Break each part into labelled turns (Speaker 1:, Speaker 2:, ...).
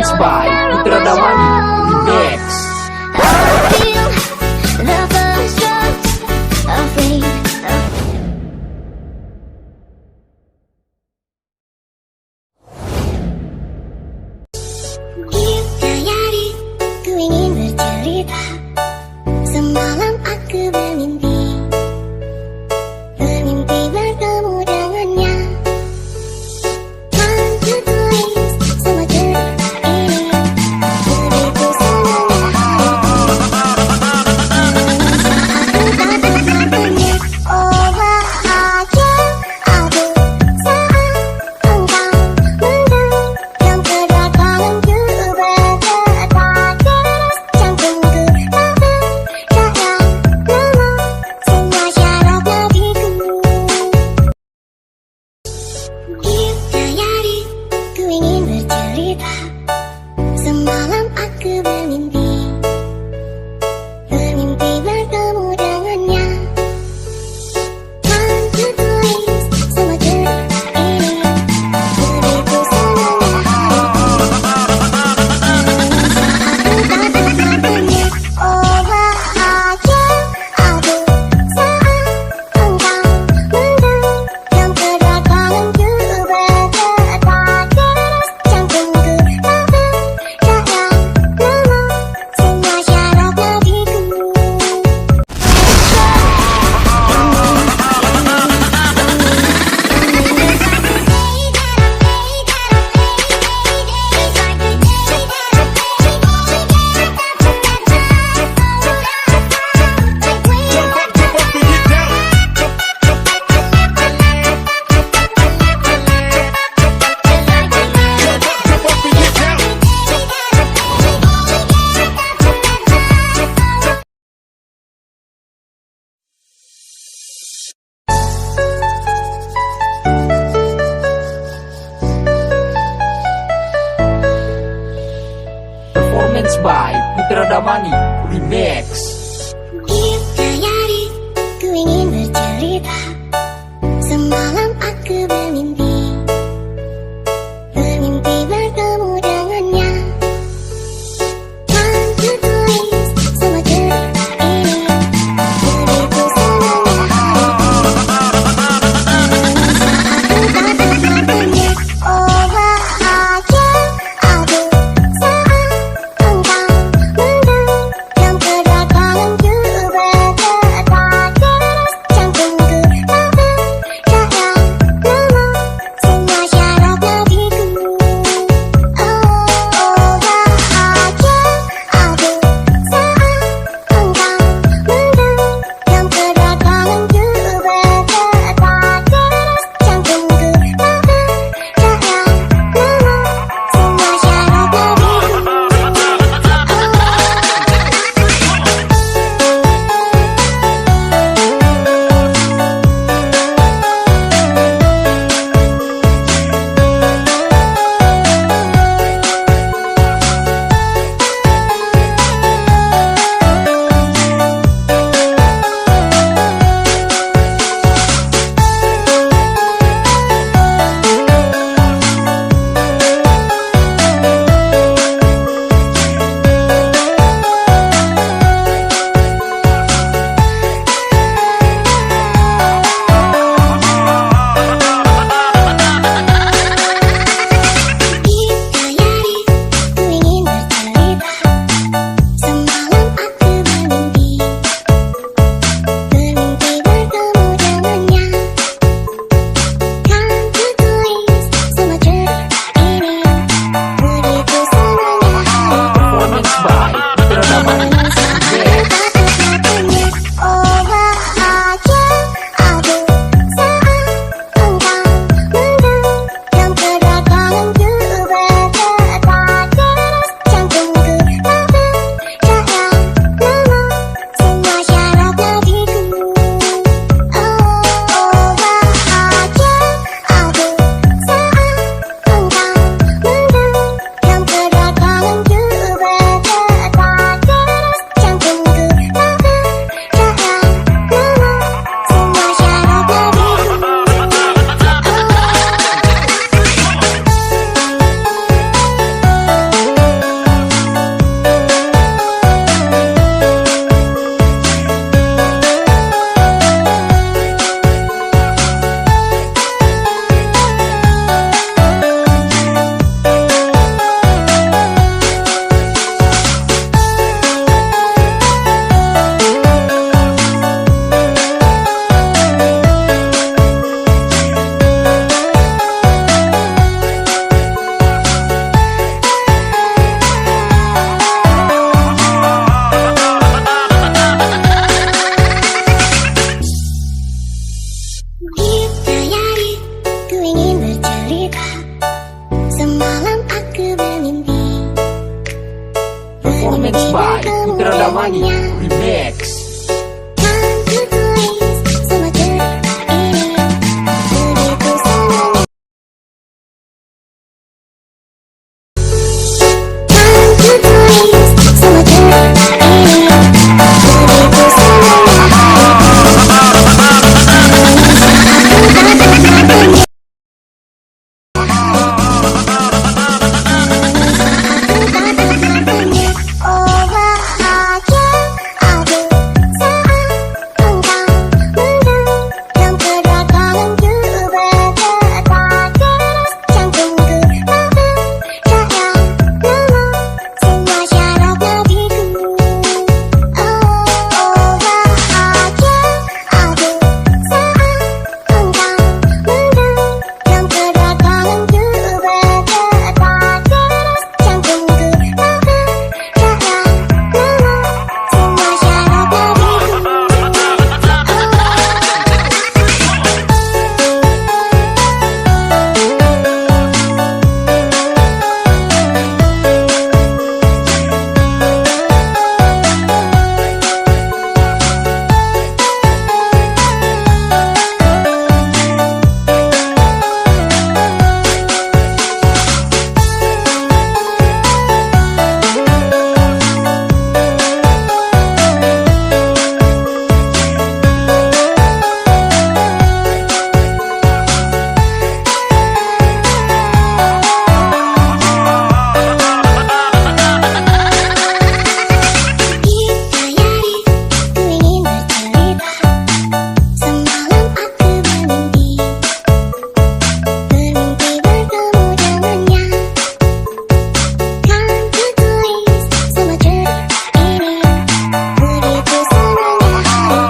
Speaker 1: Performance by Putra Damani Remix.
Speaker 2: Semalam aku bermimpi bertemu dengannya. Kan ku tulis semua cerita ini. Begitu senangnya hatiku saat aku bertemu. Oh bahagia aku saat engkau menggenggam kedatanganku. Bergetar keras jantungku tak berdaya lemah. Semua syaraf nadiku. Hari ku ingin bercerita. Semalam aku bermimpi bertemu dengannya. Kan ku tulis semua cerita ini. Begitu senangnya hatiku saat aku bertemu. Oh bahagia aku saat engkau menggenggam kedatanganku. Bergetar keras jantungku tak berdaya lemah. Semua syaraf nadiku.
Speaker 1: Performance by Putra Damani Remix.
Speaker 2: Hari ku ingin bercerita. Semalam aku bermimpi bertemu dengannya. Kan ku tulis semua cerita ini. Begitu senangnya hatiku saat aku bertemu. Oh bahagia aku saat engkau menggenggam kedatanganku. Bergetar keras jantungku
Speaker 1: Damani Remix.
Speaker 2: Kan ku tulis semua cerita ini, begitu senangnya. Kan ku tulis semua cerita ini, begitu senangnya hati. Oh bahagia aku saat engkau menggenggam kedatanganku, bergetar keras jantungku, tak percaya namun semua syarat hatiku. Oh bahagia aku saat engkau menggenggam kedatanganku, bergetar keras jantungku, tak percaya namun semua syarat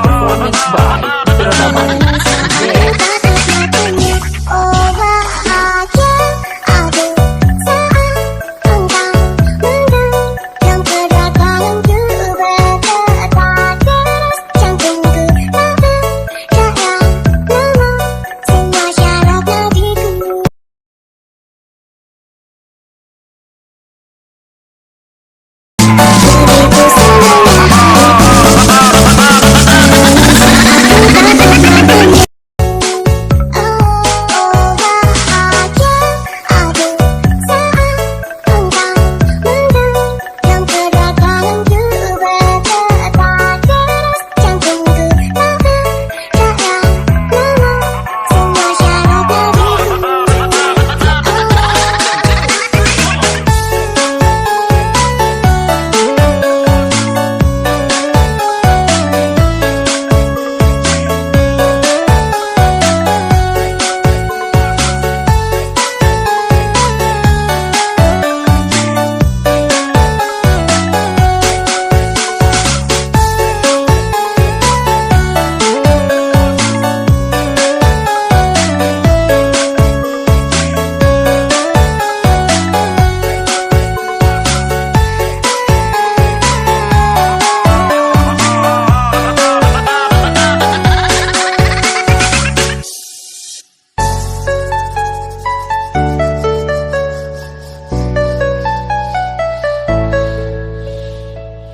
Speaker 1: Performance by Putra Damani Remix.
Speaker 2: Oh bahagia aku saat engkau menggenggam kedatanganku, bergetar keras jantungku, tak percaya namun semua syarat hatiku. Begitu senangnya oh bahagia aku saat engkau menggenggam kedatanganku, bergetar keras jantungku, tak percaya namun semua syarat hatiku.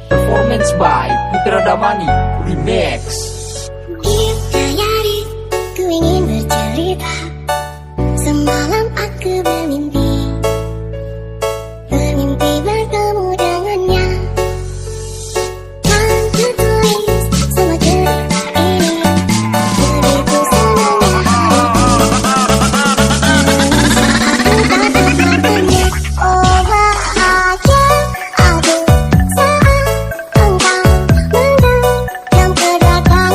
Speaker 1: Performance by Putra Damani Remix.
Speaker 2: Diary, ku ingin bercerita. Semalam aku bermimpi, bermimpi bertemu dengannya. Kan ku tulis semua cerita ini, begitu senangnya hati. Oh bahagia aku saat engkau menggenggam kedatanganku,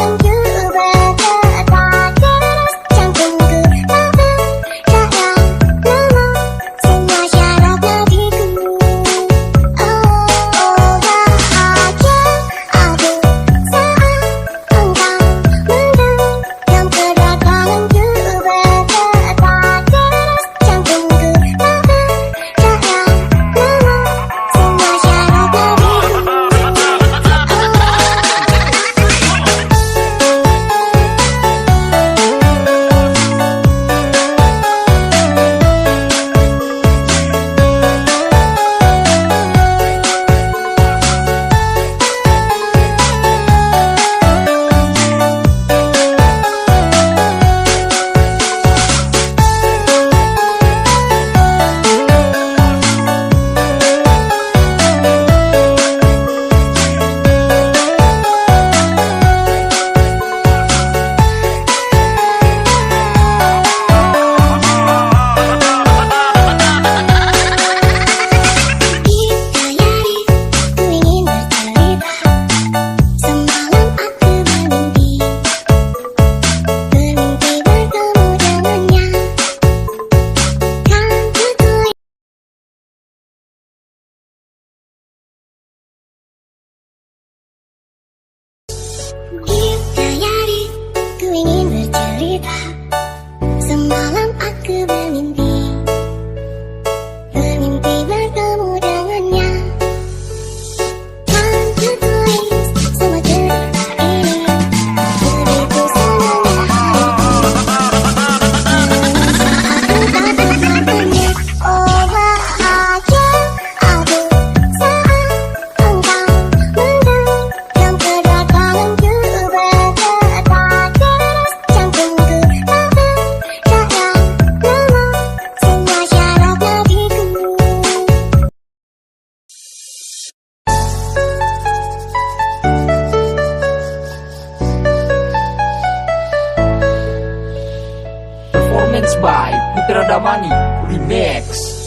Speaker 1: Performance by Putra Damani Remix.